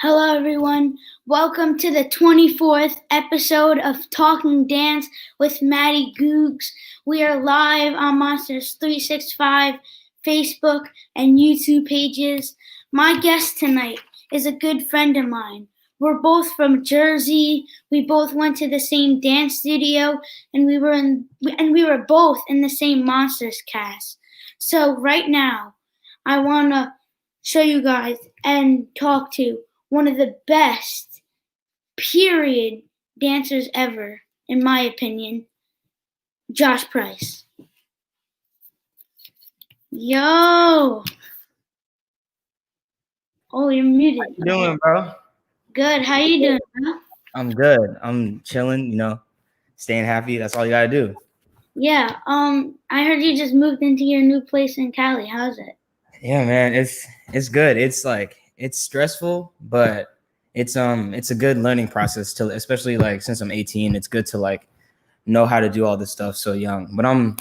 Hello, everyone. Welcome to the 24th episode of Talking Dance with Matty Googs. We are live on Monsters 365 Facebook and YouTube pages. My guest tonight is a good friend of mine. We're both from Jersey. We both went to the same dance studio, and we were both in the same Monsters cast. So right now, I want to show you guys and talk to one of the best, period, dancers ever, in my opinion, Josh Price. Yo! Oh, you're muted. How you doing, bro? Good. How you doing, bro? I'm good. I'm chilling, staying happy. That's all you gotta do. Yeah. I heard you just moved into your new place in Cali. How's it? Yeah, man. It's good. It's stressful, but it's a good learning process to, especially like since I'm 18. It's good to like know how to do all this stuff so young. But I'm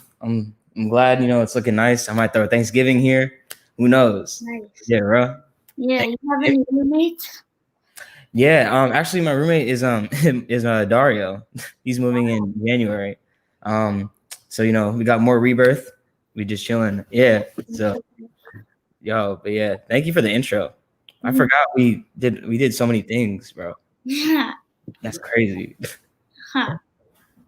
glad, it's looking nice. I might throw Thanksgiving here. Who knows? Nice. Yeah, bro. Yeah. You have any roommates? Yeah. Actually, my roommate is Dario. He's moving in January. So we got more rebirth. We just chilling. Yeah. So, but yeah, thank you for the intro. I forgot we did so many things, bro. Yeah. That's crazy. Huh.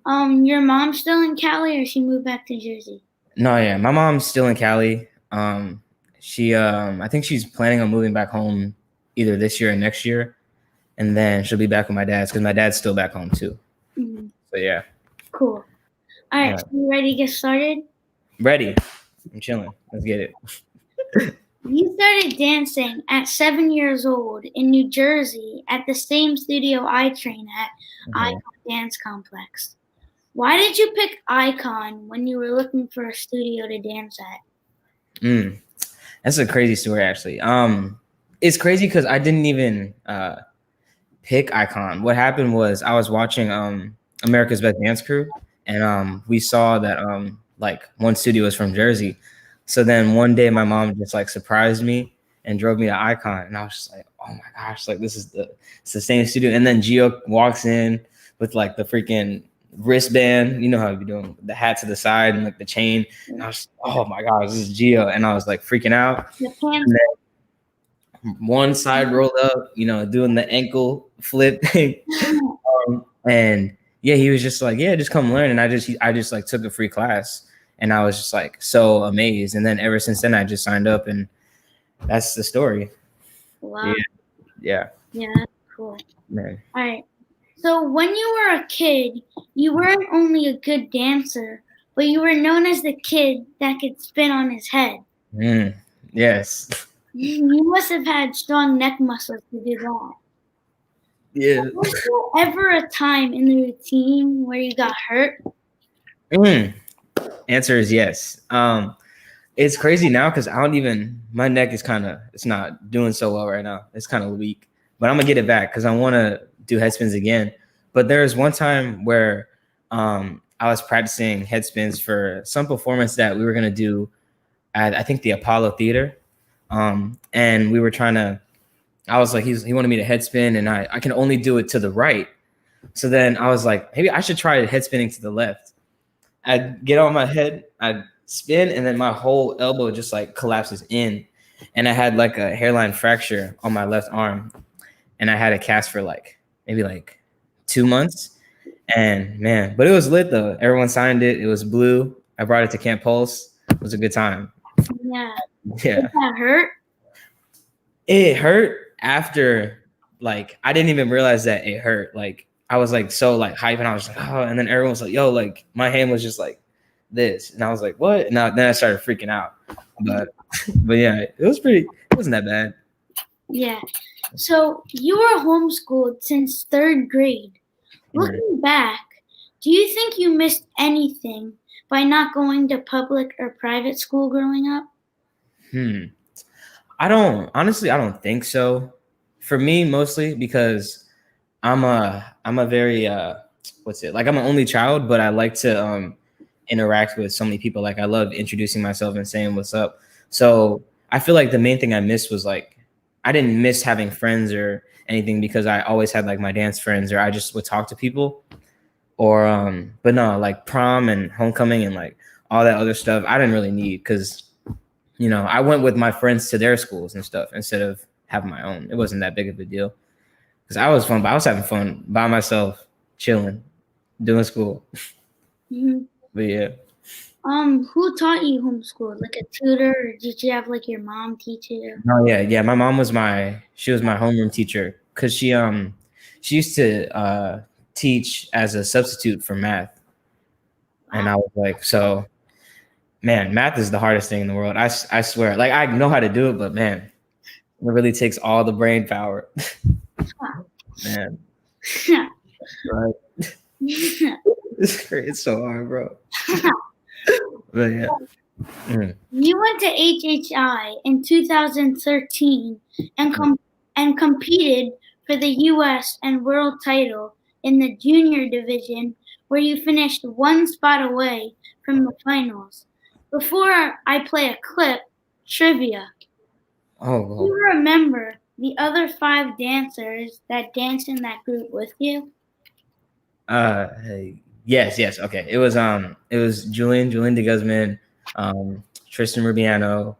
Your mom's still in Cali, or she moved back to Jersey? No, yeah, my mom's still in Cali. She I think she's planning on moving back home either this year or next year, and then she'll be back with my dad's because my dad's still back home too. Mm-hmm. So yeah. Cool. All right, so you ready to get started? Ready. I'm chilling. Let's get it. You started dancing at 7 years old in New Jersey at the same studio I train at, ICON Dance Complex. Why did you pick ICON when you were looking for a studio to dance at? That's a crazy story, actually. It's crazy because I didn't even pick ICON. What happened was I was watching America's Best Dance Crew, and we saw that like one studio was from Jersey. So then one day my mom just like surprised me and drove me to ICON, and I was just like, oh my gosh, like it's the same studio. And then Gio walks in with like the freaking wristband, you know how you be doing the hat to the side and like the chain. And I was, oh my gosh, this is Gio, and I was like freaking out. And then one side rolled up, doing the ankle flip thing. And yeah, he was just like, yeah, just come learn. And I just like took a free class. And I was just like so amazed. And then ever since then, I just signed up, and that's the story. Wow. Yeah. Yeah, that's cool. Man. All right. So when you were a kid, you weren't only a good dancer, but you were known as the kid that could spin on his head. Yes. You must have had strong neck muscles to do that. Yeah. Was there ever a time in the routine where you got hurt? Answer is yes. It's crazy now because my neck is it's not doing so well right now. It's kind of weak, but I'm gonna get it back because I want to do head spins again. But there was one time where I was practicing head spins for some performance that we were gonna do at, I think, the Apollo Theater. And we were I was like, he wanted me to head spin, and I can only do it to the right. So then I was like, maybe I should try head spinning to the left. I'd get on my head, I'd spin, and then my whole elbow just like collapses in. And I had like a hairline fracture on my left arm. And I had a cast for maybe 2 months. And man, but it was lit though. Everyone signed it. It was blue. I brought it to Camp Pulse. It was a good time. Yeah. Yeah. Did that hurt? It hurt after, I didn't even realize that it hurt. I was so hype, and I was like, oh, and then everyone was like, yo, my hand was just like this. And I was like, what? And then I started freaking out. But yeah, it wasn't that bad. Yeah. So you were homeschooled since 3rd grade. Looking back, do you think you missed anything by not going to public or private school growing up? I don't think so. For me, mostly because I'm a very I'm an only child, but I like to interact with so many people. I love introducing myself and saying what's up. So I feel like the main thing I missed was I didn't miss having friends or anything because I always had like my dance friends, or I just would talk to people. Or but no, like prom and homecoming and like all that other stuff I didn't really need, because I went with my friends to their schools and stuff instead of having my own. It wasn't that big of a deal because I was fun, but I was having fun by myself, chilling, doing school. Mhm. But yeah. Who taught you homeschool? Like a tutor, or did you have like your mom teach you? Oh yeah. My mom was my homeroom teacher, because she used to teach as a substitute for math. And I was like, so man, math is the hardest thing in the world. I swear, like I know how to do it, but man, it really takes all the brain power. Man, right? It's so hard, bro. But yeah. You went to HHI in 2013 and competed for the U.S. and world title in the junior division, where you finished one spot away from the finals. Before I play a clip, trivia. Oh, Do you remember the other 5 dancers that danced in that group with you? Yes. Okay. It was Julian de Guzman, Tristan Rubiano,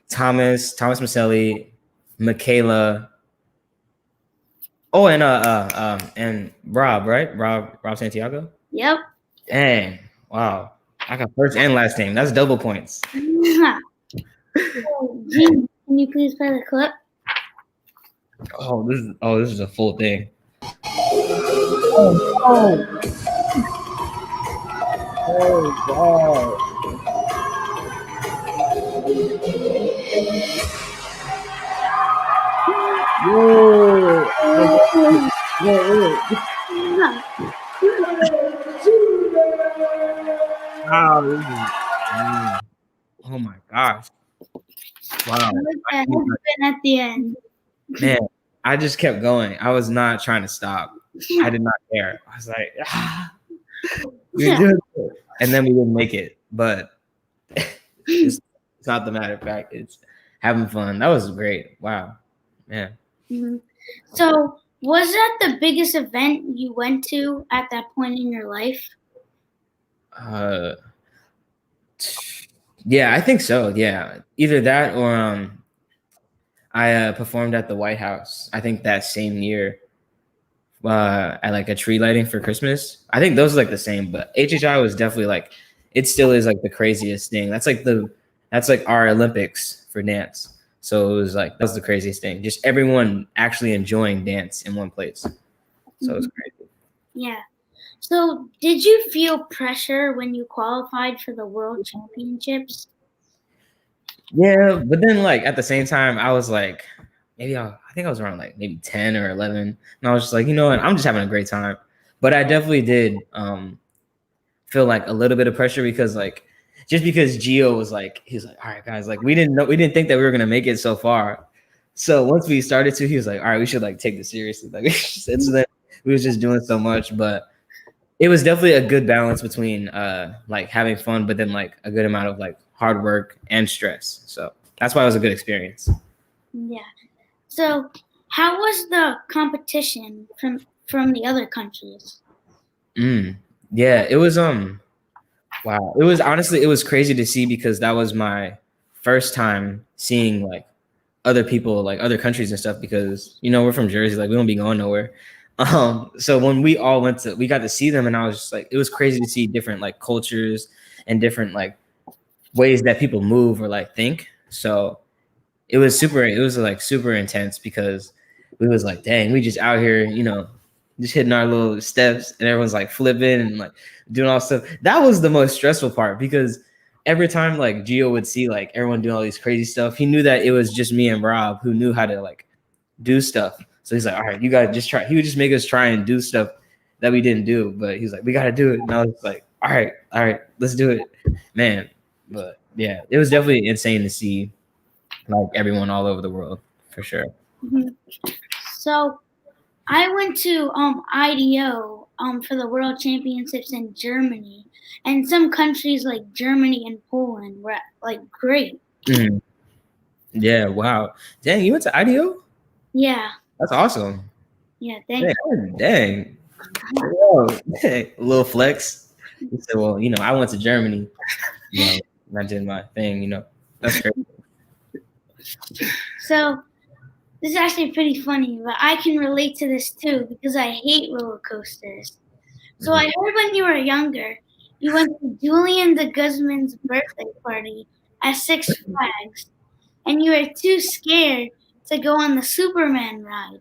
Thomas Maselli, Michaela. Oh, and Rob, right? Rob Santiago. Yep. Dang! Wow, I got first and last name. That's double points. Jim, can you please play the clip? Oh, this is a full thing. Oh God. Wow, this is, oh my gosh. Wow. At the end. Man, I just kept going. I was not trying to stop. I did not care. I was like, we did it. And then we didn't make it. But it's not the matter of fact. It's having fun. That was great. Wow. Man. Mm-hmm. So, was that the biggest event you went to at that point in your life? Yeah, I think so. Yeah, either that or I performed at the White House. I think that same year at like a tree lighting for Christmas. I think those are like the same, but HHI was definitely like, it still is like the craziest thing. That's like our Olympics for dance. So it was like, that was the craziest thing. Just everyone actually enjoying dance in one place. So it was crazy. Yeah. So did you feel pressure when you qualified for the World Championships? Yeah, but then like at the same time, I was like, I think I was around like maybe 10 or 11. And I was just like, you know what? I'm just having a great time. But I definitely did feel like a little bit of pressure because like, just because Gio was like, he was like, all right, guys, like we didn't think that we were going to make it so far. So once we started to, he was like, all right, we should like take this seriously. Like, so then we was just doing so much, but it was definitely a good balance between like having fun, but then like a good amount of like hard work and stress. So that's why it was a good experience. Yeah. So how was the competition from the other countries? Yeah, it was wow. It was crazy to see because that was my first time seeing like other people, like other countries and stuff, because we're from Jersey, like we don't be going nowhere. So when we all we got to see them, and I was just like, it was crazy to see different like cultures and different like ways that people move or like think. So it was like super intense because we was like, dang, we just out here, just hitting our little steps, and everyone's like flipping and like doing all stuff. That was the most stressful part because every time like Gio would see like everyone doing all these crazy stuff, he knew that it was just me and Rob who knew how to like do stuff. So he's like, all right, you gotta just try. He would just make us try and do stuff that we didn't do, but he's like, we gotta do it. And I was like, all right, let's do it, man. But yeah, it was definitely insane to see like everyone all over the world for sure. Mm-hmm. So I went to IDO for the World Championships in Germany, and some countries like Germany and Poland were like great. Mm-hmm. Yeah, wow. Dang, you went to IDO? Yeah. That's awesome. Yeah. Thank Dang. Whoa, dang. A little flex. He said, well, I went to Germany. I did my thing, That's great. So this is actually pretty funny, but I can relate to this too because I hate roller coasters. So I heard when you were younger, you went to Julian de Guzman's birthday party at Six Flags, and you were too scared to go on the Superman ride,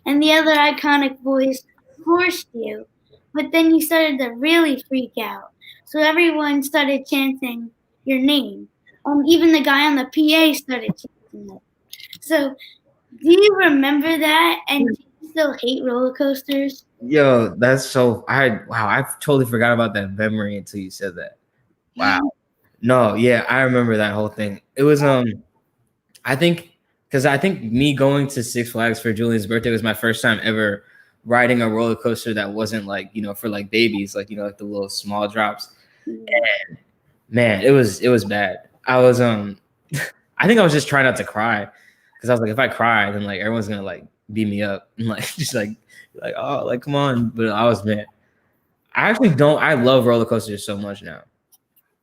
and the other ICONic boys forced you, but then you started to really freak out. So everyone started chanting your name, and even the guy on the PA started chanting it. So do you remember that? And do you still hate roller coasters? Yo, that's so wow, I totally forgot about that memory until you said that. Wow. No, yeah, I remember that whole thing. It was I think because I think me going to Six Flags for Julian's birthday was my first time ever riding a roller coaster that wasn't like, for like babies, like like the little small drops. And man, it was bad. I was I think I was just trying not to cry because I was like, if I cry, then like everyone's gonna like beat me up and like just like oh like come on. But I was mad. I actually don't. I love roller coasters so much now,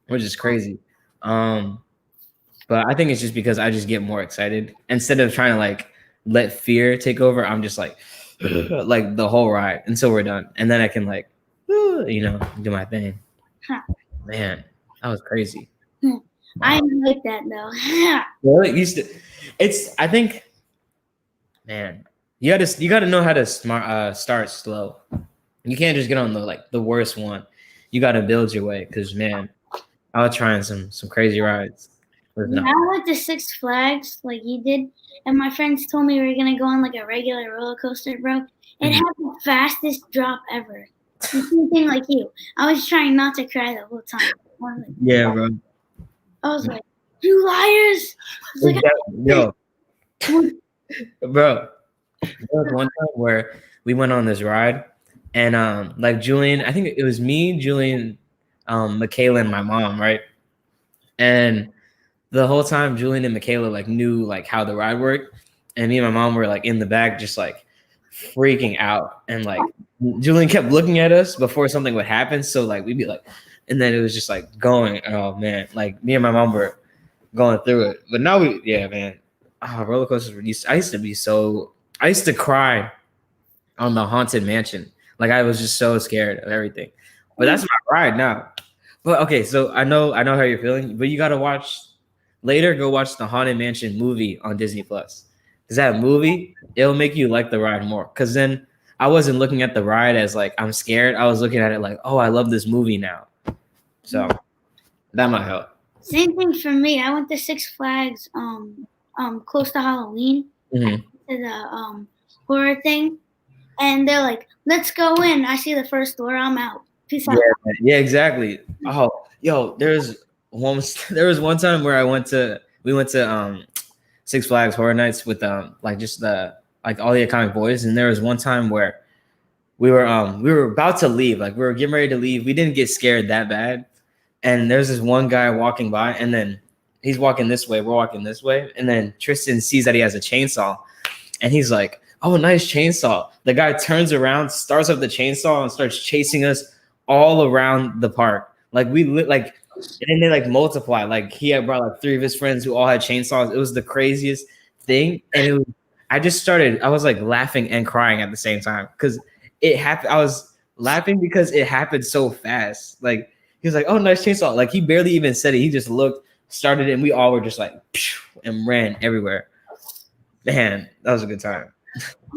which is crazy. But I think it's just because I just get more excited instead of trying to like let fear take over. I'm just like like the whole ride until we're done, and then I can like do my thing. Huh. Man, that was crazy. I like that though. Well, it used to. It's. I think, man, you gotta know how to start slow. You can't just get on the worst one. You got to build your way because man, I was trying some crazy rides. Yeah, I went to Six Flags like you did, and my friends told me we were gonna go on like a regular roller coaster, bro. It had the fastest drop ever. The same thing like you. I was trying not to cry the whole time. Yeah, bro. I was like, "You liars!" I was like, Yo, bro. There was one time where we went on this ride, and like Julian, I think it was me, Julian, Michaela, and my mom, right? And the whole time Julian and Michaela like knew like how the ride worked, and me and my mom were like in the back just like freaking out, and like Julian kept looking at us before something would happen, so like we'd be like, and then it was just like going, oh man, like me and my mom were going through it, but now man, roller coasters were I used to cry on the Haunted Mansion, like I was just so scared of everything, but that's my ride now. But okay, so I know how you're feeling, but you gotta watch. Later, go watch the Haunted Mansion movie on Disney Plus. Because that movie, it'll make you like the ride more. Because then I wasn't looking at the ride as like I'm scared. I was looking at it like, oh, I love this movie now. So that might help. Same thing for me. I went to Six Flags close to Halloween to the horror thing, and they're like, "Let's go in." I see the first door. I'm out. Peace out. Yeah, exactly. Oh, yo, there was one time where we went to Six Flags Horror Nights with like just like all the ICONic boys, and there was one time where we were about to leave, like we were getting ready to leave. We didn't get scared that bad, and there's this one guy walking by, and then he's walking this way, we're walking this way, and then Tristan sees that he has a chainsaw, and he's like, "Oh, nice chainsaw." The guy turns around, starts up the chainsaw, and starts chasing us all around the park. Like and then they like multiply. Like he had brought like 3 of his friends who all had chainsaws. It was the craziest thing, and I was like laughing and crying at the same time because it happened. I was laughing because it happened so fast. Like he was like, "Oh, nice chainsaw!" Like he barely even said it. He just looked, started it, and we all were just like, and ran everywhere. Man, that was a good time.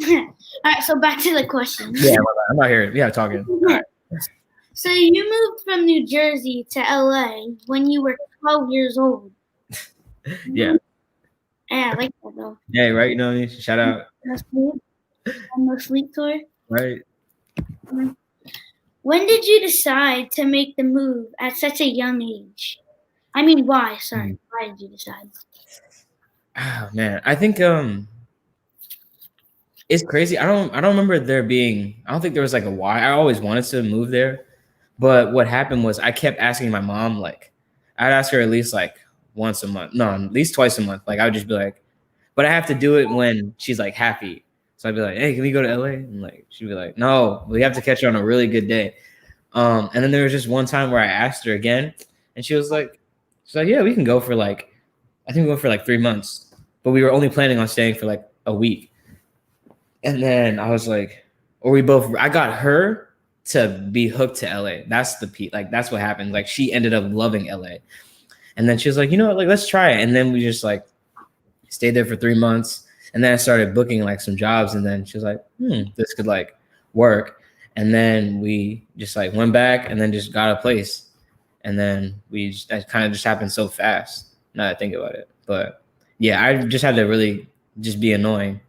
All right, so back to the question. Yeah, I'm not here. Yeah, talking. All right. So you moved from New Jersey to LA when you were 12 years old. Yeah. Yeah, I like that though. Yeah, right. You know what I mean? Shout out. No sleep tour. Right. When did you decide to make the move at such a young age? I mean, why? Sorry, why did you decide? Oh man, I think it's crazy. I don't remember there being. I don't think there was like a why. I always wanted to move there, but what happened was I kept asking my mom. Like, I'd ask her at least like once a month. No, at least twice a month. Like I would just be like, but I have to do it when she's like happy. So I'd be like, hey, can we go to LA? And like she'd be like, no, we have to catch her on a really good day. And then there was just one time where I asked her again, and she's like, yeah, we can go for like, I think we went for like 3 months, but we were only planning on staying for like a week. And then I was like, I got her to be hooked to LA. That's the peak. Like that's what happened. Like she ended up loving LA. And then she was like, you know what, like let's try it. And then we just like stayed there for 3 months. And then I started booking like some jobs. And then she was like, this could like work. And then we just like went back and then just got a place. And then that kind of just happened so fast. Now that I think about it. But yeah, I just had to really just be annoying,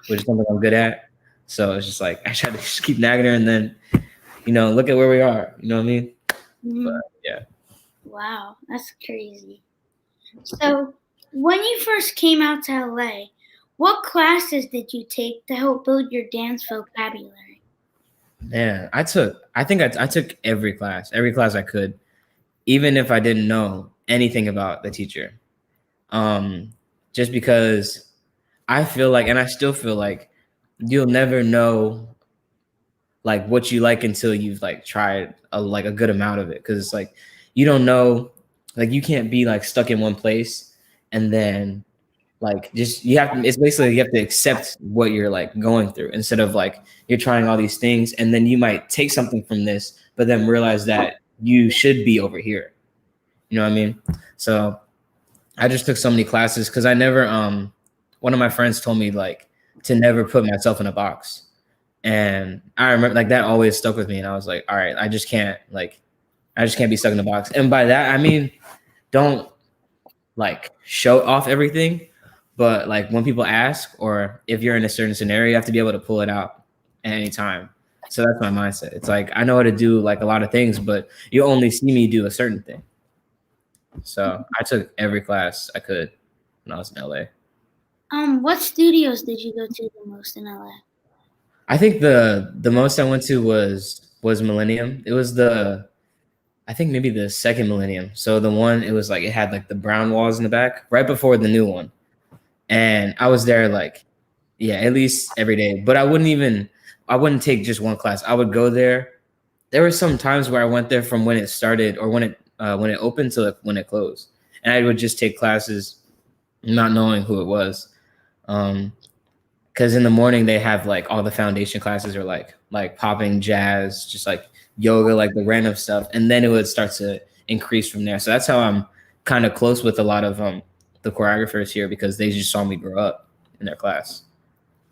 which is something I'm good at. So it's just like I tried to just keep nagging her, and then look at where we are. You know what I mean? Mm-hmm. But yeah. Wow, that's crazy. So when you first came out to LA, what classes did you take to help build your dance vocabulary? Man, I took every class I could, even if I didn't know anything about the teacher. Just because I feel like, and I still feel like, you'll never know like what you like until you've like tried a good amount of it. Cause it's like, you don't know, like you can't be like stuck in one place and then like it's basically you have to accept what you're like going through instead of like you're trying all these things and then you might take something from this, but then realize that you should be over here. You know what I mean? So I just took so many classes because I never, one of my friends told me like to never put myself in a box. And I remember like that always stuck with me. And I was like, all right, I just can't be stuck in a box. And by that, I mean, don't like show off everything. But like when people ask, or if you're in a certain scenario, you have to be able to pull it out at any time. So that's my mindset. It's like, I know how to do like a lot of things, but you only see me do a certain thing. So I took every class I could when I was in LA. What studios did you go to the most in LA? I think the most I went to was Millennium. It was I think maybe the second Millennium. So the one, it was like, it had like the brown walls in the back right before the new one. And I was there like, yeah, at least every day. But I wouldn't take just one class. I would go there. There were some times where I went there from when it started or when it opened to when it closed. And I would just take classes not knowing who it was. Because in the morning they have like all the foundation classes or like popping jazz, just like yoga, like the random stuff. And then it would start to increase from there. So that's how I'm kind of close with a lot of the choreographers here, because they just saw me grow up in their class.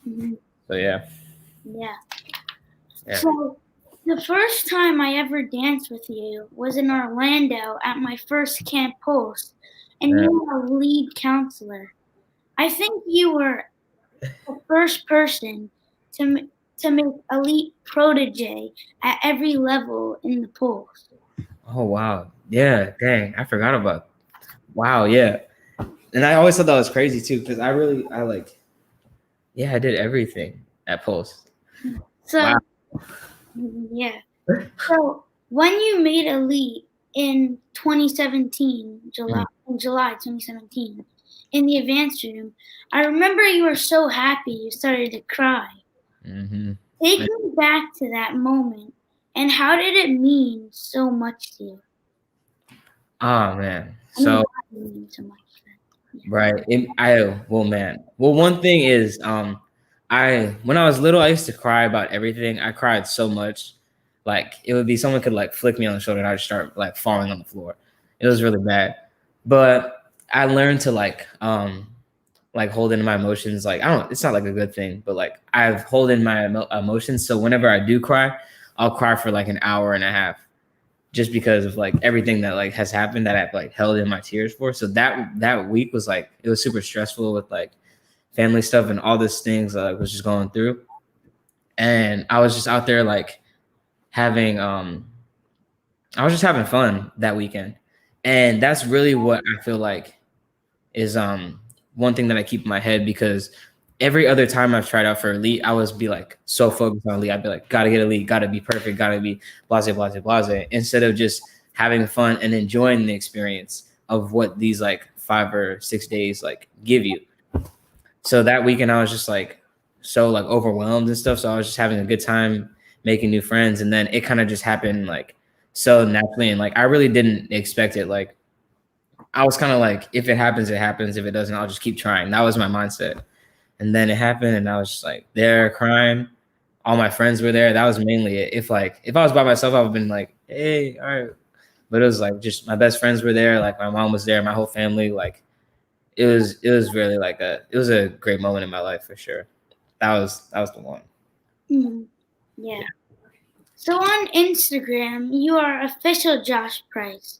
Mm-hmm. So yeah. So the first time I ever danced with you was in Orlando at my first Camp Pulse, and you were a lead counselor. I think you were the first person to make elite protege at every level in the Pulse. Oh wow, yeah, dang, I forgot about. Wow, yeah. And I always thought that was crazy too, because I did everything at Pulse. So, wow. Yeah. So when you made elite in 2017, July 2017, in the advanced room, I remember you were so happy you started to cry. Mm-hmm. Take me back to that moment, and how did it mean so much to you? Oh man, so much. Right. Well, one thing is, when I was little, I used to cry about everything. I cried so much, like it would be someone could like flick me on the shoulder and I'd start like falling on the floor. It was really bad. But I learned to like hold in my emotions. Like it's not like a good thing, but like I've hold in my emotions. So whenever I do cry, I'll cry for like an hour and a half. Just because of like everything that like has happened that I've like held in my tears for. So that week was like, it was super stressful with like family stuff and all these things I was just going through. And I was just out there like having, I was just having fun that weekend. And that's really what I feel like is one thing that I keep in my head, because every other time I've tried out for elite, I was be like so focused on elite. I'd be like, gotta get elite, gotta be perfect, gotta be blase, instead of just having fun and enjoying the experience of what these like 5 or 6 days like give you. So that weekend I was just like so like overwhelmed and stuff. So I was just having a good time making new friends, and then it kind of just happened like so naturally, and like I really didn't expect it. Like I was kind of like, if it happens, it happens. If it doesn't, I'll just keep trying. That was my mindset. And then it happened, and I was just like there crying. All my friends were there. That was mainly it. If I was by myself, I would have been like, hey, all right. But it was like just my best friends were there. Like my mom was there, my whole family. Like it was really like it was a great moment in my life for sure. That was the one. Mm-hmm. Yeah. So on Instagram, you are official Josh Price.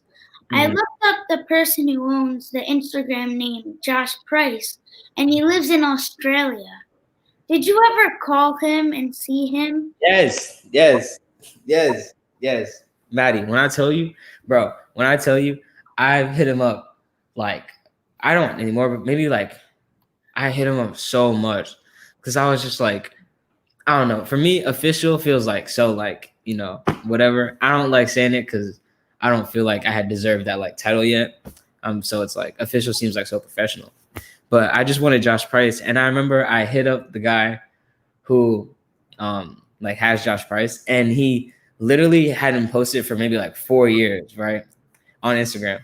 I looked up the person who owns the Instagram name Josh Price, and he lives in Australia. Did you ever call him and see him? Yes. Matty, when I tell you, I've hit him up like I don't anymore, but maybe like I hit him up so much because I was just like, I don't know. For me, official feels like so like, you know, whatever. I don't like saying it because I don't feel like I had deserved that like title yet. So it's like official seems like so professional. But I just wanted Josh Price, and I remember I hit up the guy who like has Josh Price, and he literally hadn't posted for maybe like 4 years, right, on Instagram.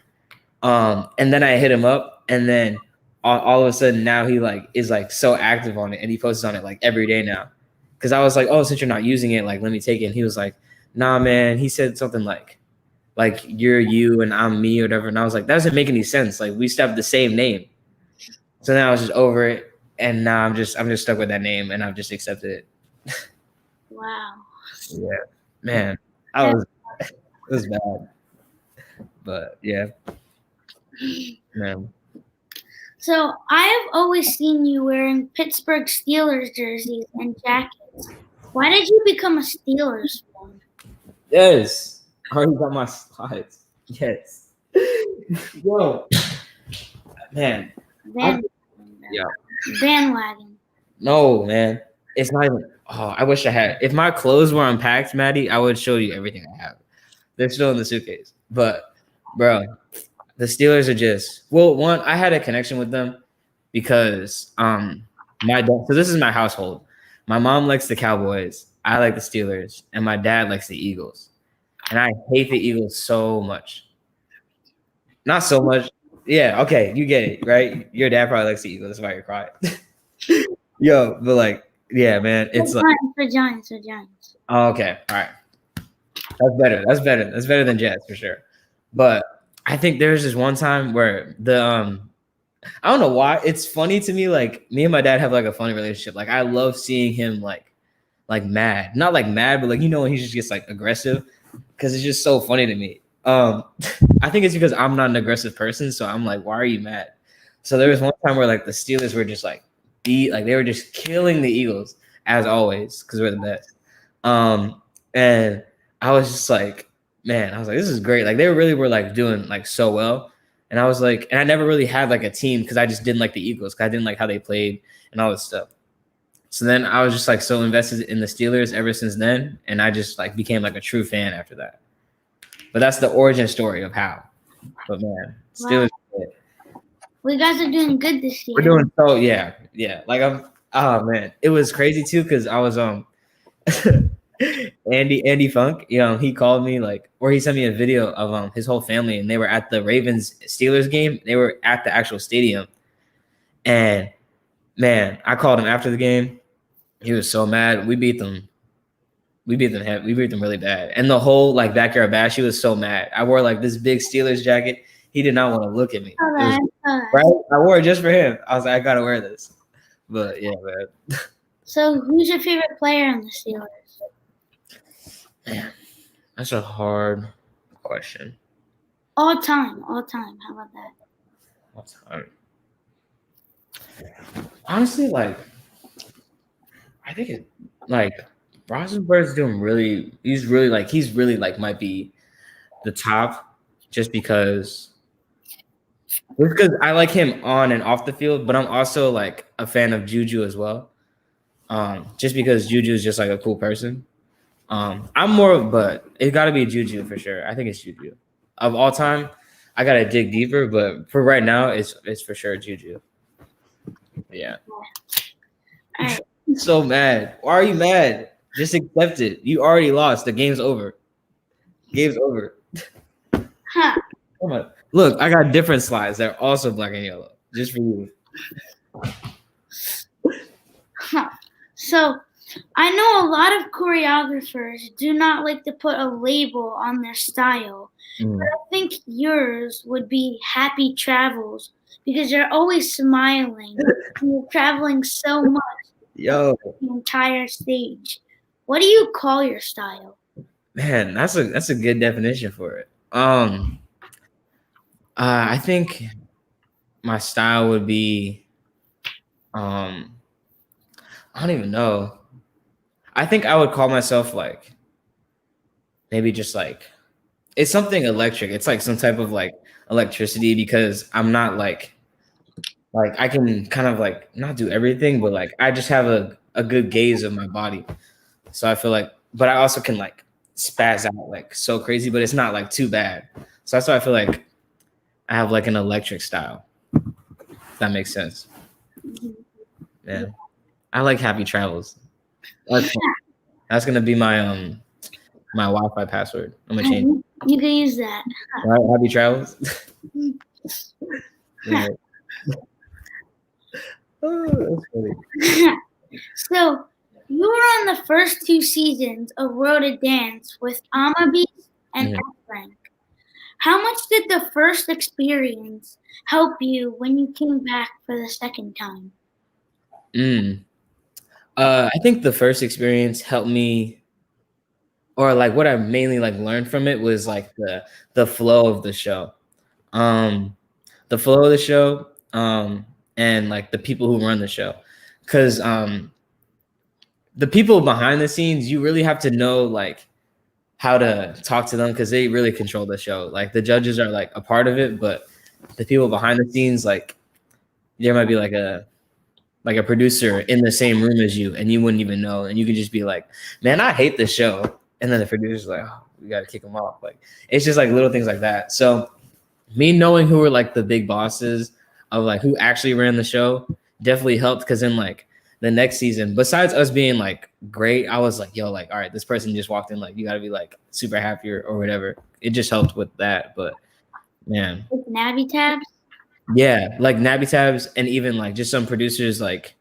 And then I hit him up, and then all of a sudden now he like is like so active on it, and he posts on it like every day now. Because I was like, oh, since you're not using it, like let me take it. And he was like, nah, man. He said something like you're you and I'm me or whatever. And I was like, that doesn't make any sense. Like we still have the same name. So now I was just over it, and now I'm just stuck with that name, and I've just accepted it. Wow. Yeah, man, it was bad, but yeah, man. So I have always seen you wearing Pittsburgh Steelers jerseys and jackets. Why did you become a Steelers fan? Yes, I already got my slides. Yes, yo, man. Bandwagon. No, man, it's not even. Oh, I wish I had. If my clothes were unpacked, Maddie, I would show you everything I have. They're still in the suitcase, but bro, the Steelers are just one. I had a connection with them because my dad. So this is my household. My mom likes the Cowboys. I like the Steelers, and my dad likes the Eagles. And I hate the Eagles so much. Not so much. Yeah, okay, you get it, right? Your dad probably likes the Eagles. That's why you're crying. Yo, but like, yeah, man, it's like for Giants. Oh, okay, all right. That's better. That's better than Jets for sure. But I think there's this one time where I don't know why. It's funny to me. Like me and my dad have like a funny relationship. Like I love seeing him like mad. Not like mad, but like when he just gets like aggressive, because it's just so funny to me. I think it's because I'm not an aggressive person, so I'm like, why are you mad? So there was one time where like the Steelers were just like they were just killing the Eagles as always because we're the best. And I was just like, man, I was like, this is great. Like they really were like doing like so well. And I was like, and I never really had like a team because I just didn't like the Eagles because I didn't like how they played and all this stuff. So then I was just like so invested in the Steelers ever since then. And I just like became like a true fan after that. But that's the origin story of how. But man, Steelers. Wow. We guys are doing good this year. We're doing so yeah. Like oh man. It was crazy too because I was Andy Funk, he called me or he sent me a video of his whole family, and they were at the Ravens Steelers game. They were at the actual stadium, and man, I called him after the game. He was so mad. We beat them. We beat them really bad. And the whole backyard bash, he was so mad. I wore this big Steelers jacket. He did not want to look at me. Right? I wore it just for him. I was like, I gotta wear this. But yeah, man. So who's your favorite player on the Steelers? Man, that's a hard question. All time. How about that? All time. Honestly, I think it Rosenberg's doing really. He's really might be the top, just because I like him on and off the field, but I'm also a fan of Juju as well. Just because Juju is just a cool person. I'm more, but it got to be Juju for sure. I think it's Juju of all time. I gotta dig deeper, but for right now, it's for sure juju. Yeah. All right. So mad. Why are you mad? Just accept it. You already lost. The game's over. Game's over. Huh. Come on. Look, I got different slides that are also black and yellow. Just for you. Huh. So I know a lot of choreographers do not like to put a label on their style. But I think yours would be happy travels because you're always smiling. And you're traveling so much Yo, the entire stage. What do you call your style? man, that's a good definition for it. I think my style would be I don't even know. I think I would call myself like maybe just like it's something electric. It's like some type of like electricity because I'm not like I can kind of like not do everything, but like I just have a good gaze of my body. So I feel like, but I also can like spaz out like so crazy, but it's not like too bad. So that's why I feel like I have like an electric style. If that makes sense. Yeah. I like happy travels. That's gonna be my my Wi-Fi password. I'm gonna change. You can use that. All right, happy travels. Yeah. Oh, that's funny. So you were on the first 2 seasons of World of Dance with immaBEAST and F-Rank. How much did the first experience help you when you came back for the second time? I think the first experience helped me, or like what I mainly like learned from it was like the flow of the show, the flow of the show, and like the people who run the show, because the people behind the scenes, you really have to know like how to talk to them because they really control the show. Like the judges are like a part of it, but the people behind the scenes, like there might be like a producer in the same room as you and you wouldn't even know, and you could just be like, man, I hate this show, and then the producer's like, oh, we got to kick him off. Like it's just like little things like that. So me knowing who were like the big bosses of like who actually ran the show definitely helped, because then like the next season, besides us being like great, I was like, yo, like, all right, this person just walked in, like you got to be like super happy or whatever. It just helped with that. But man, With Nabby tabs? yeah, like Nabby tabs, and even like just some producers like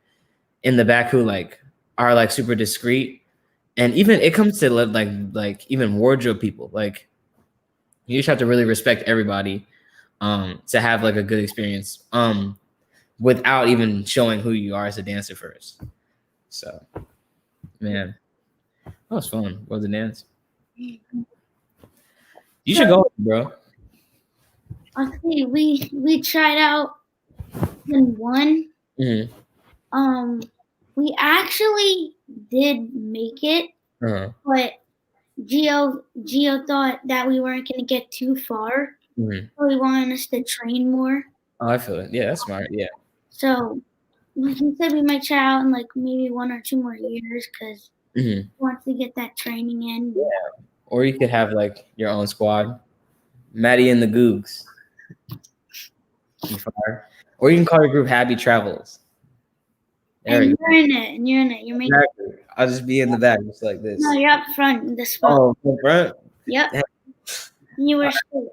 in the back who like are like super discreet, and even it comes to like even wardrobe people. Like you just have to really respect everybody to have like a good experience without even showing who you are as a dancer first. So man, that was fun. What was the dance? You should go, bro. Okay, we tried out and won. We actually did make it, but Gio thought that we weren't going to get too far. So he wanted us to train more. Oh, I feel it. Yeah, that's smart. Yeah. So he said we might try out in like maybe 1 or 2 more years because he wants to get that training in. Yeah. Or you could have like your own squad, Matty and the Googs. Or you can call your group Happy Travels. There and you're in it. And you're in it. You're making. Exactly. I'll just be in the back, just like this. No, you're up front in this spot. Oh, up front. Yep. Yeah. You were straight.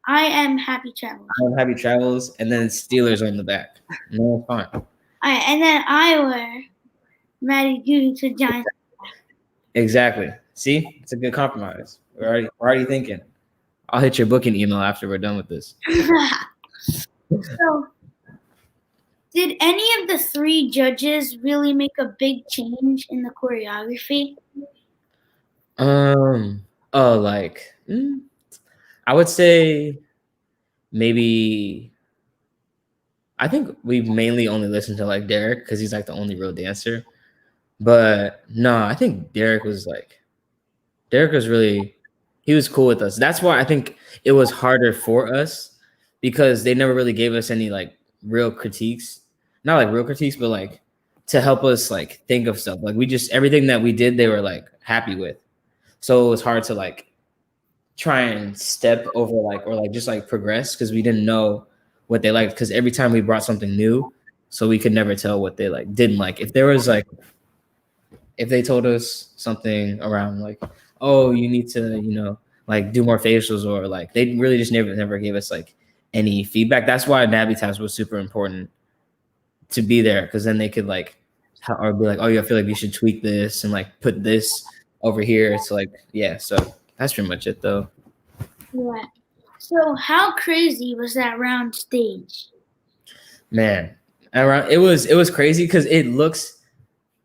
I am Happy Travels. I'm Happy Travels, and then Steelers on the back. No, fine. All right, and then I wear Matty Googs with Giants. Exactly. See, it's a good compromise. We're already thinking. I'll hit your booking email after we're done with this. So, did any of the 3 judges really make a big change in the choreography? I would say maybe. I think we mainly only listened to like Derek because he's like the only real dancer. But no, I think Derek was really, he was cool with us. That's why I think it was harder for us because they never really gave us any like real critiques. Not like real critiques, but like to help us like think of stuff. Like we just, everything that we did, they were like happy with. So it was hard to like try and step over or just progress because we didn't know what they liked because every time we brought something new, so we could never tell what they didn't like. If there was if they told us something around oh, you need to do more facials, or they really just never gave us any feedback. That's why immaBEAST was super important to be there, because then they could or be oh yeah, I feel like you should tweak this and put this over here. It's yeah, so that's pretty much it though. Yeah. So how crazy was that round stage? Man, around it was crazy because it looks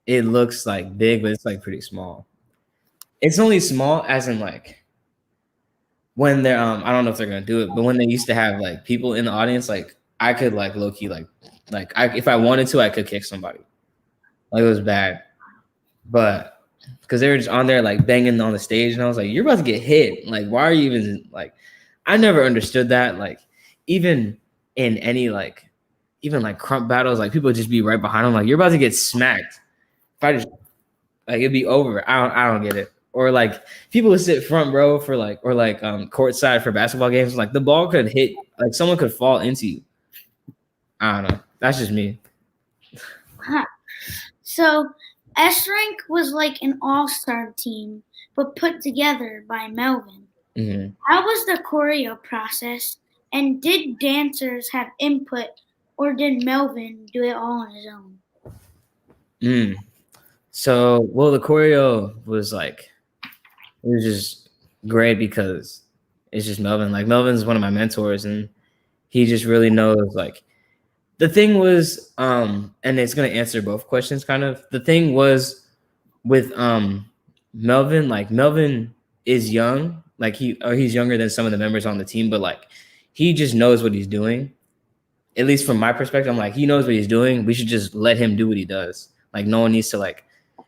big, but it's pretty small. It's only small as in when they're I don't know if they're gonna do it, but when they used to have people in the audience, I could low key if I wanted to, I could kick somebody. It was bad, but because they were just on there banging on the stage, and I was you're about to get hit. Why are you even I never understood that. Even in any even crump battles, people would just be right behind them. You're about to get smacked. If I just it'd be over. I don't get it. Or people would sit front row for courtside for basketball games. The ball could hit, someone could fall into you. I don't know. That's just me. Huh. So S Rank was an all-star team, but put together by Melvin. Mm-hmm. How was the choreo process, and did dancers have input, or did Melvin do it all on his own? So, well, the choreo was it was just great because it's just Melvin. Melvin's one of my mentors, and he just really knows the thing was, and it's gonna answer both questions kind of. The thing was with Melvin, Melvin is young, he's younger than some of the members on the team, but he just knows what he's doing. At least from my perspective, I'm he knows what he's doing. We should just let him do what he does. No one needs to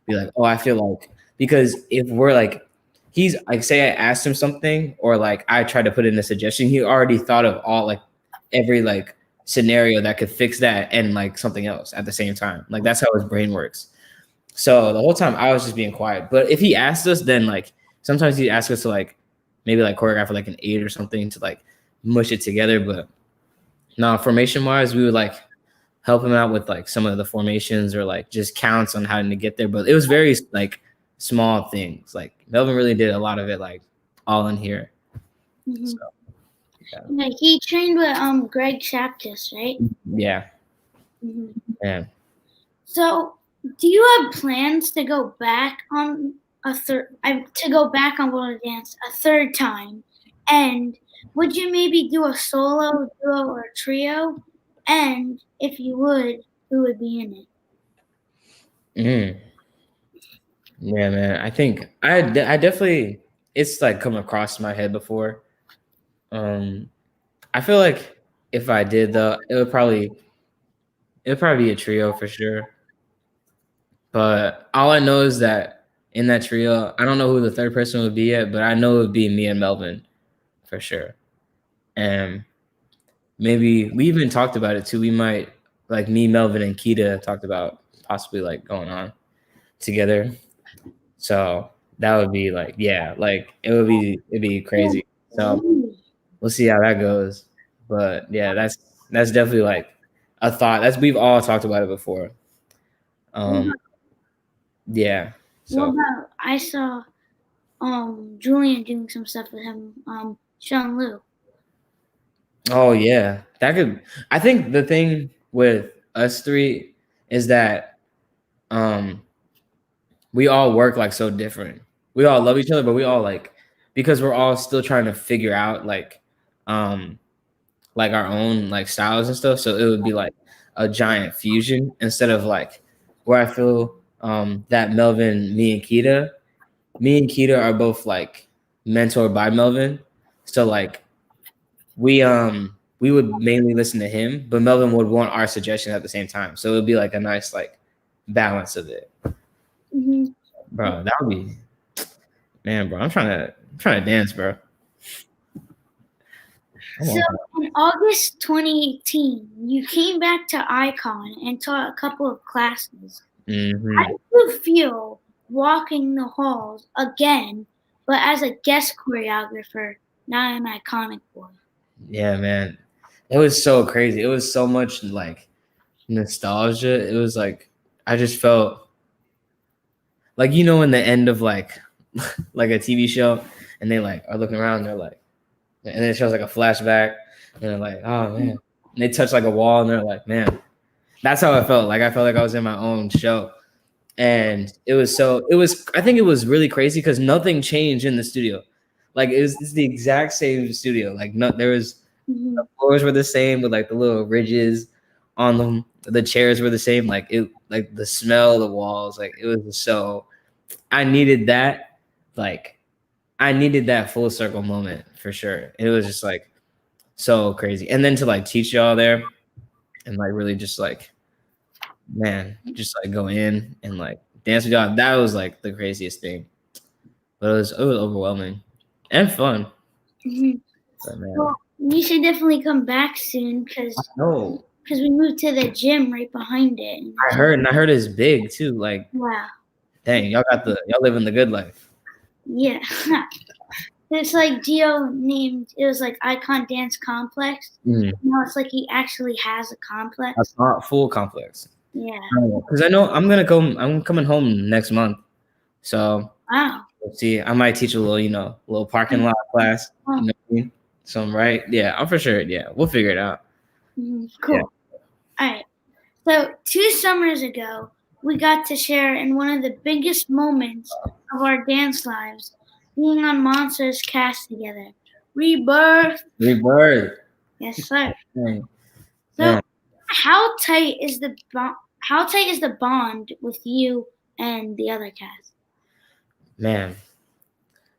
be oh, I feel because if we're he's say I asked him something, or I tried to put in a suggestion, he already thought of all every scenario that could fix that and something else at the same time. That's how his brain works. So the whole time I was just being quiet. But if he asked us, then sometimes he'd ask us to maybe choreograph an 8 or something to mush it together. But no, formation wise, we would help him out with some of the formations, or just counts on how to get there. But it was very small things. Melvin really did a lot of it all in here. Mm-hmm. So, yeah. He trained with Greg Shaptis, right? Yeah. Mm-hmm. Yeah. So do you have plans to go back on World Dance a third time? And would you maybe do a solo, duo, or a trio? And if you would, who would be in it? Yeah, man. I think I definitely, it's come across my head before. I feel if I did though, it would probably be a trio for sure. But all I know is that in that trio, I don't know who the third person would be yet, but I know it would be me and Melvin for sure. And maybe we even talked about it too. We might me, Melvin, and Keita talked about possibly going on together. So that would be it'd be crazy. So we'll see how that goes. But yeah, that's definitely a thought. We've all talked about it before. Yeah. So what about, I saw Julian doing some stuff with him, Sean Liu. Oh yeah. I think the thing with us three is that we all work so different. We all love each other, but we all because we're all still trying to figure out our own styles and stuff. So it would be a giant fusion instead of where I feel that Melvin, me and Keita are both mentored by Melvin. So we would mainly listen to him, but Melvin would want our suggestions at the same time. So it would be a nice balance of it. Mm-hmm. Bro, that would be, man, bro. I'm trying to dance, bro. So in August 2018, you came back to Icon and taught a couple of classes. Mm-hmm. How do you feel walking the halls again, but as a guest choreographer Now I'm ICONic Boyz. Yeah, man. It was so crazy. It was so much like nostalgia. It was like I just felt like in the end of like like a TV show, and they like are looking around, and they're like, and then it shows like a flashback, and they're like, oh man, and they touch like a wall, and they're like, man, that's how I felt. Like I felt like I was in my own show, and I think it was really crazy because nothing changed in the studio. Like it's the exact same studio. Like there was Mm-hmm. the floors were the same with like the little ridges on them. The chairs were the same. Like the smell of the walls. Like it was so. I needed that. Like I needed that full circle moment for sure. It was just like so crazy. And then to like teach y'all there and like really just like, man, just like go in and like dance with y'all. That was like the craziest thing. But it was overwhelming and fun. Mm-hmm. But man, Well, you should definitely come back soon because no, we moved to the gym right behind it. I heard it's big too. Like, Wow. dang, y'all living the good life. Yeah. It's like Gio named it was like Icon Dance Complex. Mm. No, it's like he actually has a complex. That's not full complex. Yeah. Because I know I'm coming home next month. So Wow. we'll see. I might teach a little parking lot class. You know what I mean? So I'm right. Yeah, I'm for sure. Yeah, we'll figure it out. Mm-hmm. Cool. Yeah. All right. So 2 summers ago, we got to share in one of the biggest moments of our dance lives, being on Monsters cast together. Rebirth. Rebirth. Yes, sir. Dang. So, Man. how tight is the bond with you and the other cast? Man,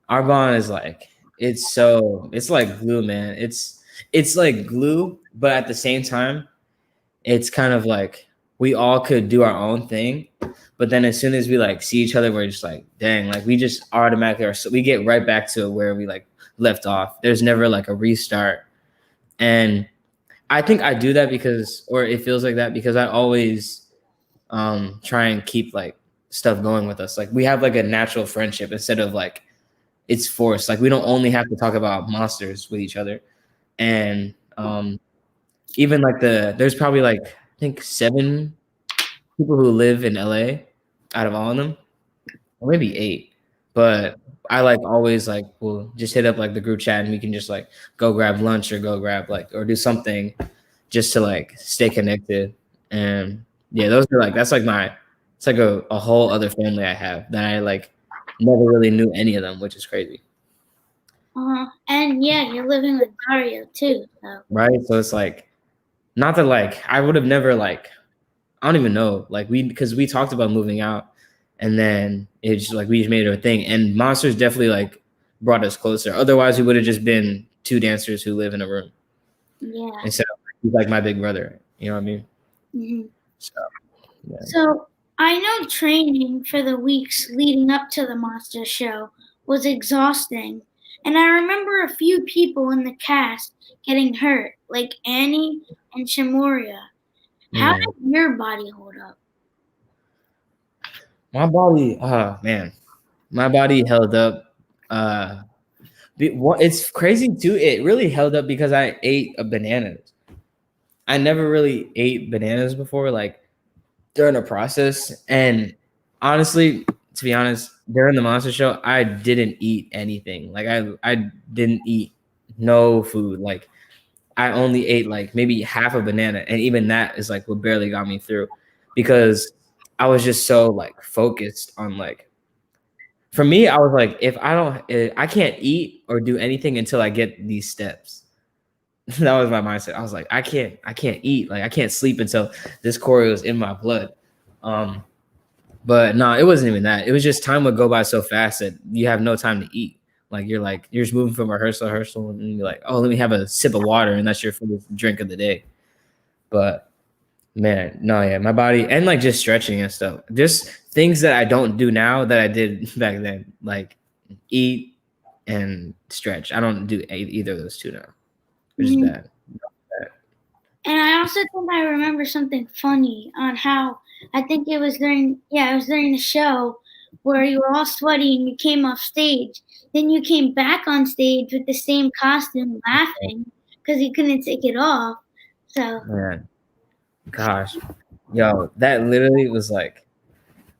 our bond is like it's like glue, man. It's like glue, but at the same time, it's kind of like we all could do our own thing, but then as soon as we like see each other, we're just like, dang, like we just automatically we get right back to where we like left off. There's never like a restart, and I think I do that or it feels like that because I always try and keep like stuff going with us. Like we have like a natural friendship instead of like it's forced. Like we don't only have to talk about monsters with each other, and even like there's probably like I think 7 people who live in LA out of all of them, or maybe 8. But I like always like will just hit up like the group chat and we can just like go grab lunch or go grab like or do something just to like stay connected. And yeah, those are like that's like it's like a whole other family I have that I like never really knew any of them, which is crazy. And yeah, you're living with Dario too. So. Right. So it's like not that like I would have never like I don't even know like because we talked about moving out and then it's like we just made it a thing and Monsters definitely like brought us closer. Otherwise we would have just been 2 dancers who live in a room. Yeah. Instead of he's like my big brother. You know what I mean? Mm-hmm. So, yeah. So I know training for the weeks leading up to the Monster show was exhausting. And I remember a few people in the cast getting hurt, like Annie and Shamuria. How did your body hold up? My body, man, my body held up. It's crazy too. It really held up because I ate bananas. I never really ate bananas before, like during a process. And honestly, to be honest, during the Monster show, I didn't eat anything. Like I didn't eat no food. Like I only ate like maybe half a banana, and even that is like what barely got me through because I was just so like focused on like. For me, I was like, if I can't eat or do anything until I get these steps. That was my mindset. I was like, I can't eat, like I can't sleep until this choreo is in my blood. But no, it wasn't even that. It was just time would go by so fast that you have no time to eat. Like you're just moving from rehearsal, and you're like, oh, let me have a sip of water, and that's your first drink of the day. But man, no, yeah, my body and like just stretching and stuff, just things that I don't do now that I did back then, like eat and stretch. I don't do either of those two now, which is bad. And I also think I remember something funny on how I think it was during the show where you were all sweaty and you came off stage. Then you came back on stage with the same costume laughing because you couldn't take it off. So, Man, gosh, yo, that literally was like,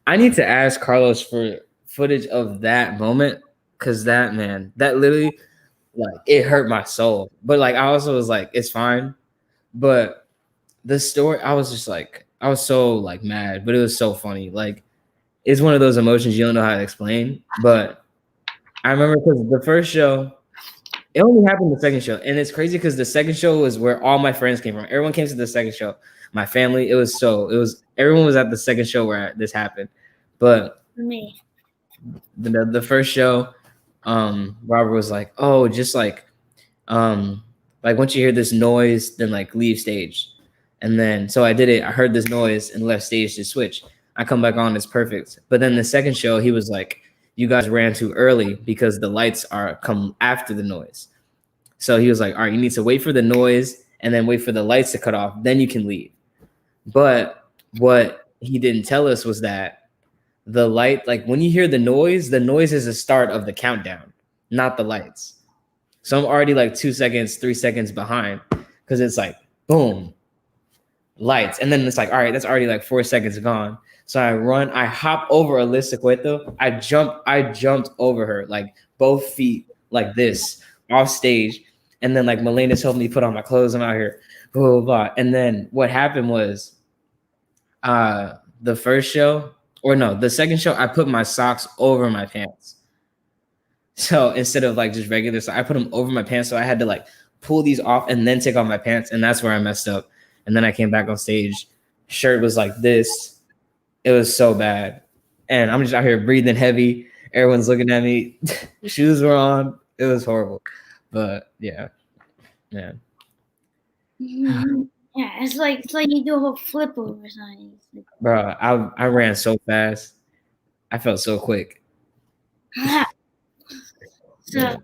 I need to ask Carlos for footage of that moment because that literally, like, it hurt my soul. But like, I also was like, it's fine. But the story, I was just like, I was so like mad, but it was so funny. Like, it's one of those emotions you don't know how to explain. But I remember because the first show, it only happened the second show, and it's crazy because the second show was where all my friends came from. Everyone came to the second show. My family, it was everyone was at the second show where this happened. But for me, the first show, Robert was like, "Oh, just like once you hear this noise, then like leave stage." And then so I did it. I heard this noise and left stage to switch. I come back on, it's perfect. But then the second show, he was like, "You guys ran too early because the lights are come after the noise." So he was like, "All right, you need to wait for the noise and then wait for the lights to cut off, then you can leave." But what he didn't tell us was that the light, like when you hear the noise is the start of the countdown, not the lights. So I'm already like 2 seconds, 3 seconds behind because it's like boom, lights. And then it's like, all right, that's already like 4 seconds gone. So I hop over Alyssa Cueto. I jumped over her, like both feet like this off stage. And then like Melena's helped me put on my clothes. I'm out here, blah, blah, blah. And then what happened was the second show, I put my socks over my pants. So instead of like just regular, so I put them over my pants. So I had to like pull these off and then take off my pants. And that's where I messed up. And then I came back on stage. Shirt was like this. It was so bad. And I'm just out here breathing heavy. Everyone's looking at me. Shoes were on. It was horrible. But yeah. Man. yeah, it's like you do a whole flip over or something. Bro, I ran so fast. I felt so quick. So Yeah.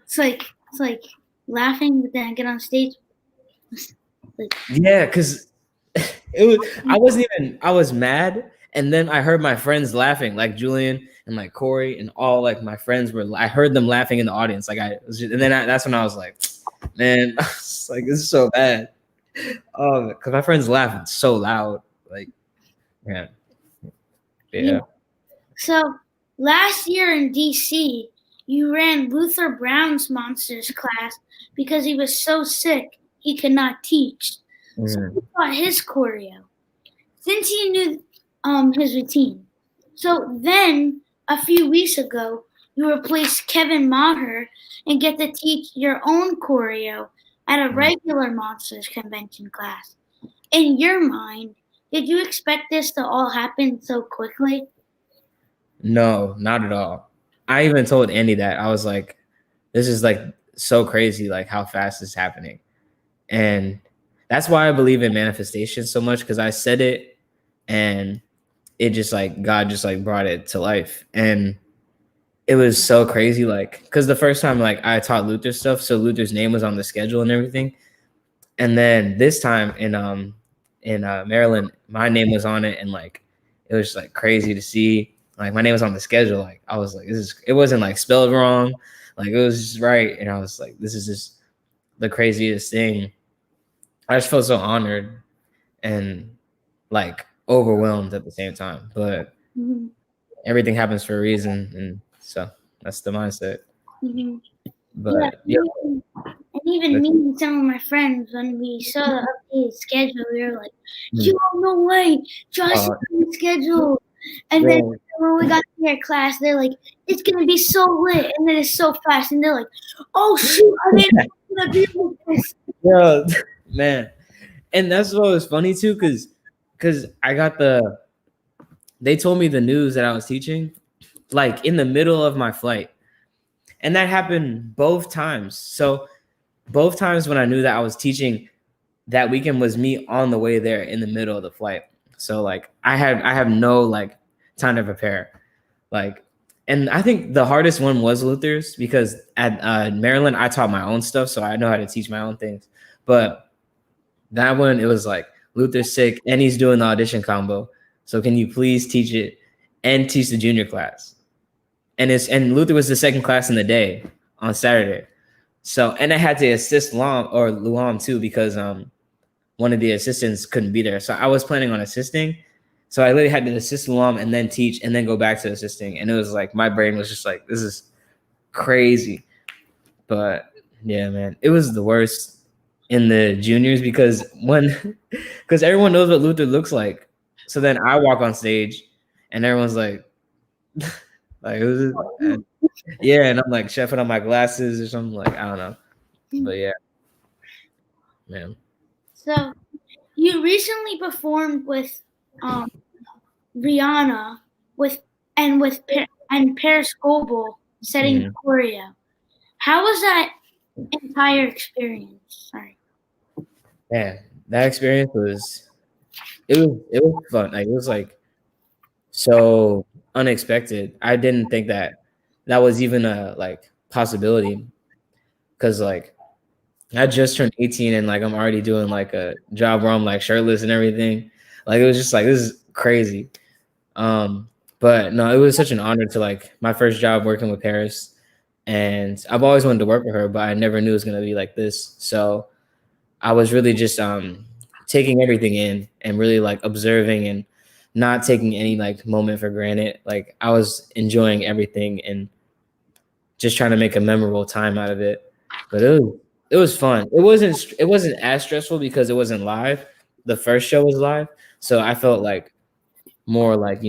it's like laughing, but then I get on stage. Yeah, because I was mad, and then I heard my friends laughing, like Julian and like Corey and all like my friends I heard them laughing in the audience. Like that's when I was like, man, I was like, this is so bad. Oh, because my friends laughing so loud. Like, man. Yeah. So last year in DC, you ran Luther Brown's monsters class because he was so sick he could not teach. So he taught his choreo since he knew his routine. So then a few weeks ago, you replaced Kevin Maher and get to teach your own choreo at a regular monsters convention class. In your mind, did you expect this to all happen so quickly? No, not at all. I even told Andy that. I was like, this is like so crazy, like how fast it's happening. And that's why I believe in manifestation so much, because I said it and it just like God just like brought it to life. And it was so crazy, like, because the first time like I taught Luther stuff, so Luther's name was on the schedule and everything. And then this time in Maryland, my name was on it, and like it was just like crazy to see. Like my name was on the schedule. Like I was like, it wasn't like spelled wrong. Like it was just right. And I was like, this is just the craziest thing. I just felt so honored and like overwhelmed at the same time. But everything happens for a reason. And so that's the mindset. But yeah. And even me and some of my friends, when we saw the updated schedule, we were like, "You have no way, Josh is on the schedule." And then when we got to their class, they're like, "It's gonna be so lit," and then it's so fast, and they're like, "Oh shoot, I didn't gonna be with this." Yeah, man, and that's what was funny too, because they told me the news that I was teaching, like in the middle of my flight, and that happened both times. So both times when I knew that I was teaching that weekend was me on the way there in the middle of the flight. So like I have no like time to prepare. Like, and I think the hardest one was Luther's, because at Maryland I taught my own stuff, so I know how to teach my own things. But that one, it was like Luther's sick and he's doing the audition combo. So can you please teach it? and teach the junior class. And Luther was the second class in the day on Saturday. So, and I had to assist Luam too, because one of the assistants couldn't be there. So I was planning on assisting. So I literally had to assist Luam and then teach and then go back to assisting. And it was like, my brain was just like, this is crazy. But yeah, man, it was the worst in the juniors because everyone knows what Luther looks like. So then I walk on stage and everyone's like, like, yeah. And I'm like, should I put on my glasses or something? Like, I don't know. But yeah, man. So you recently performed with Rihanna and Paris Goebel setting the choreo. How was that entire experience? Sorry. Yeah, that experience was fun. Like, it was like so unexpected. I didn't think that was even a like possibility, because like I just turned 18 and like I'm already doing like a job where I'm like shirtless and everything. Like, it was just like, this is crazy. But no, it was such an honor to like my first job working with Paris, and I've always wanted to work with her, but I never knew it was gonna be like this. So I was really just taking everything in and really like observing and not taking any like moment for granted. Like, I was enjoying everything and just trying to make a memorable time out of it. But it was fun. It wasn't as stressful because it wasn't live. The first show was live, so I felt like more like,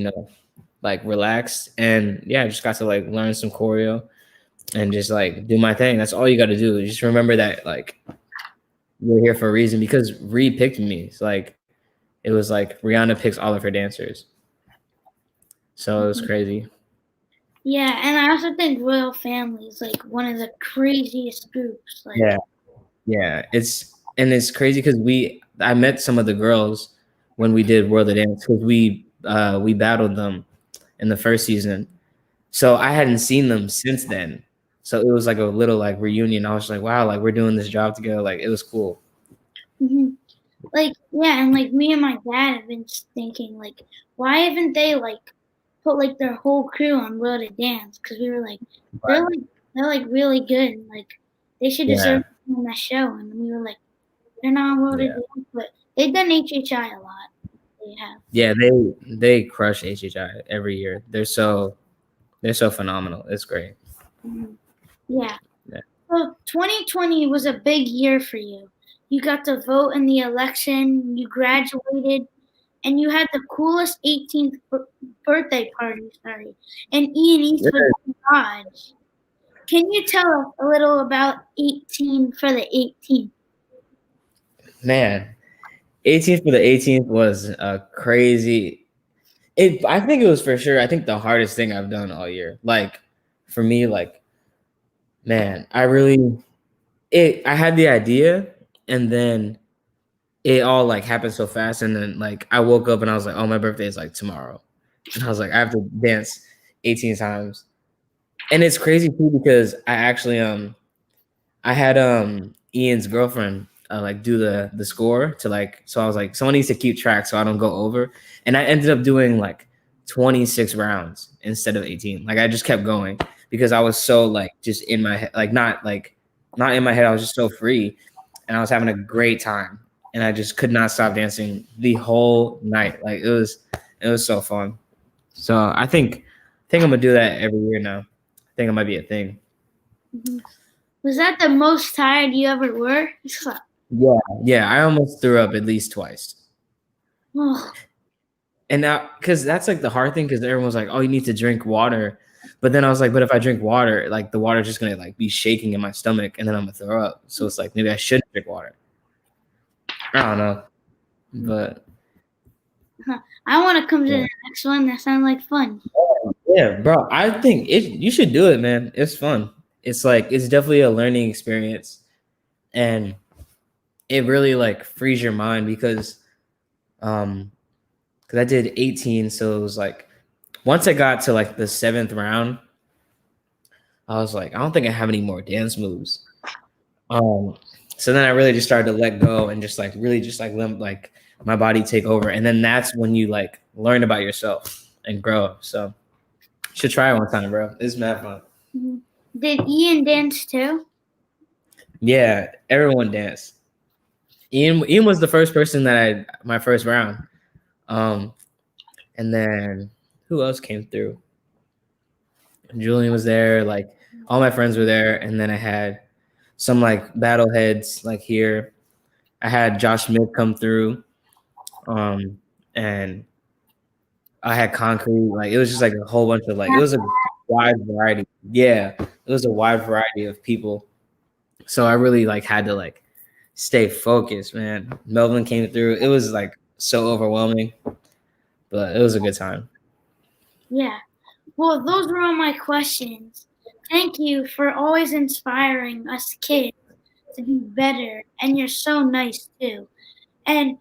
like relaxed, and yeah, I just got to like learn some choreo and just like do my thing. That's all you got to do. Just remember that like you're here for a reason, because Reed picked me. It's like, it was like Rihanna picks all of her dancers, so it was crazy. Yeah, and I also think Royal Family is like one of the craziest groups. Like, yeah, it's crazy because I met some of the girls when we did World of Dance, because we battled them in the first season, so I hadn't seen them since then. So it was like a little like reunion. I was like, wow, like we're doing this job together. Like, it was cool. Like, yeah, and like me and my dad have been thinking, like, why haven't they like put like their whole crew on World of Dance? Because we were like, they're like really good, and like they should deserve to be on that show. And we were like, they're not on World of Dance, but they've done HHI a lot. They have. Yeah, they crush HHI every year. They're so phenomenal. It's great. Yeah. So 2020 was a big year for you. You got to vote in the election, you graduated, and you had the coolest 18th birthday party, in Ian Eastwood's garage. Can you tell us a little about 18 for the 18th? Man, 18th for the 18th was a crazy. I think it was for sure, I think the hardest thing I've done all year. Like, for me, like, man, I had the idea, and then it all like happened so fast, and then like I woke up and I was like, oh, my birthday is like tomorrow, and I was like, I have to dance 18 times. And it's crazy too, because I actually I had Ian's girlfriend like do the score to like, so I was like, someone needs to keep track so I don't go over, and I ended up doing like 26 rounds instead of 18. Like, I just kept going because I was so like just in my head, like not in my head, I was just so free, and I was having a great time, and I just could not stop dancing the whole night. Like, it was so fun. So I think I'm gonna do that every year now. I think it might be a thing. Was that the most tired you ever were? Yeah, I almost threw up at least twice. Oh. And now, because that's like the hard thing, because everyone's like, oh, you need to drink water. But then I was like, but if I drink water, like the water's just gonna like be shaking in my stomach, and then I'm gonna throw up. So it's like, maybe I shouldn't drink water. I don't know, but I want to come to the next one. That sounds like fun. Yeah, bro, I think you should do it, man. It's fun. It's like, it's definitely a learning experience, and it really like frees your mind, because I did 18, so it was like, once I got to like the 7th round, I was like, I don't think I have any more dance moves. So then I really just started to let go and just like really just like let like my body take over, and then that's when you like learn about yourself. and grow. So you should try it one time, bro. It's mad fun. Mm-hmm. Did Ian dance too? Yeah, everyone danced. Ian was the first person that my first round. And then who else came through? Julian was there, like all my friends were there, and then I had some like battle heads like here. I had Josh Smith come through, and I had Concrete. Like it was just like a whole bunch of like it was a wide variety. Yeah, it was a wide variety of people. So I really like had to like stay focused, man. Melvin came through. It was like so overwhelming, but it was a good time. Yeah. Well, those were all my questions. Thank you for always inspiring us kids to be better, and you're so nice too. And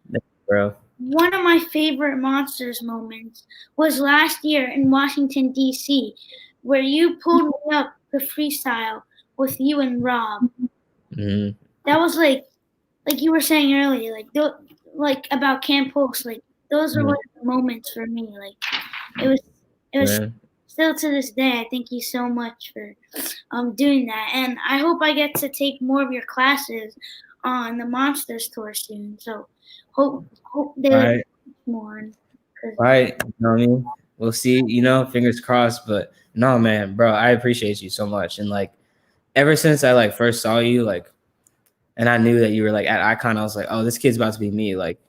bro, one of my favorite Monsters moments was last year in Washington, D.C., where you pulled me up the freestyle with you and Rob. Mm-hmm. That was like you were saying earlier, like about Camp Pulse, like those are one of the moments for me. Like it was still to this day. I thank you so much for doing that, and I hope I get to take more of your classes on the Monsters tour soon. So hope they right. more. Right, you know what I mean? We'll see. You know, fingers crossed. But no, man, bro, I appreciate you so much. And like, ever since I like first saw you, like, and I knew that you were like at Icon, I was like, oh, this kid's about to be me. Like,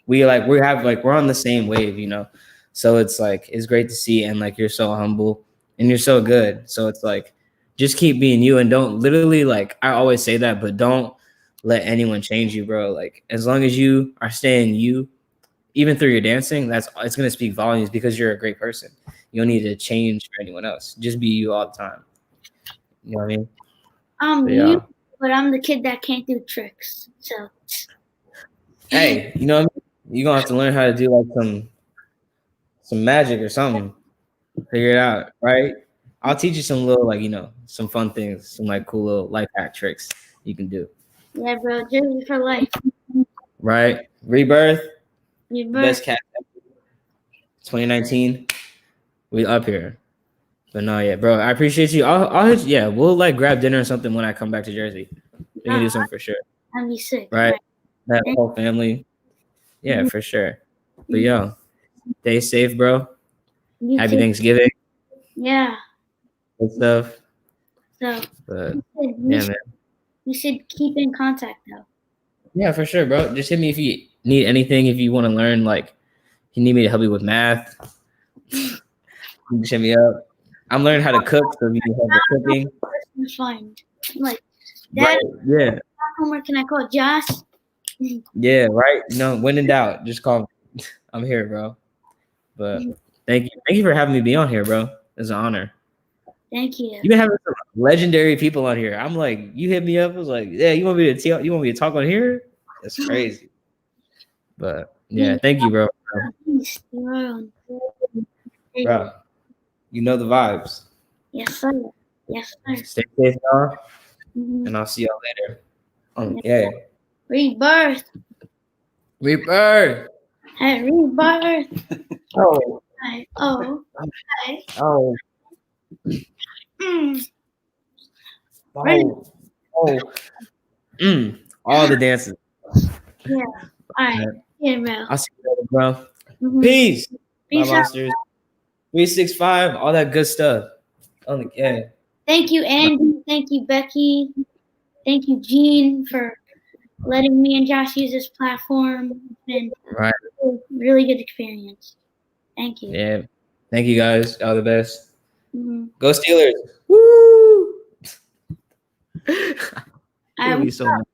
we're on the same wave, you know. So it's like it's great to see, and like you're so humble and you're so good. So it's like just keep being you, and don't literally like I always say that, but don't let anyone change you, bro. Like as long as you are staying you, even through your dancing, it's gonna speak volumes because you're a great person. You don't need to change for anyone else. Just be you all the time. You know what I mean? You, but I'm the kid that can't do tricks. So hey, you know what I mean? You're gonna have to learn how to do like some magic or something. Figure it out, right? I'll teach you some little like, you know, some fun things, some like cool little life hack tricks you can do. Yeah, bro, Jersey for life. Right? Rebirth. Best cat 2019. We up here. But no, yeah, bro. I appreciate you. I'll hit you. Yeah, we'll like grab dinner or something when I come back to Jersey. We can do something for sure. I'd be sick. Right? That whole family. Yeah, for sure. But yo, stay safe, bro. Happy Thanksgiving. Yeah. Good stuff. So but yeah, man. We should keep in contact though. Yeah, for sure, bro. Just hit me if you need anything, if you want to learn, like if you need me to help you with math. Just hit me up. I'm learning how to cook, so if you can help with cooking. Fine. Like that. Right, yeah. Homework, can I call Josh? Yeah, right. No, when in doubt, just call me. I'm here, bro. But thank you for having me be on here, bro. It's an honor. Thank you. You've been having some legendary people on here. I'm like, you hit me up. I was like, yeah, you want me to talk on here? That's crazy. But yeah, thank you, bro. Bro, you know the vibes. Yes, sir. Yes, sir. Stay safe, y'all. And I'll see y'all later. Yeah. Rebirth. Rebirth. Hey, rebirth. Oh. Hi. Oh. Hi. Oh. Oh. Oh. All the dances. Yeah. All right. Yeah, bro. I'll see you later, bro. Peace. Peace out. Monsters. 365, all that good stuff. Yeah. Thank you, Andy. Thank you, Becky. Thank you, Jean, for letting me and Josh use this platform. It's been really good experience. Thank you. Yeah. Thank you, guys. All the best. Go Steelers. Woo! I love you so much.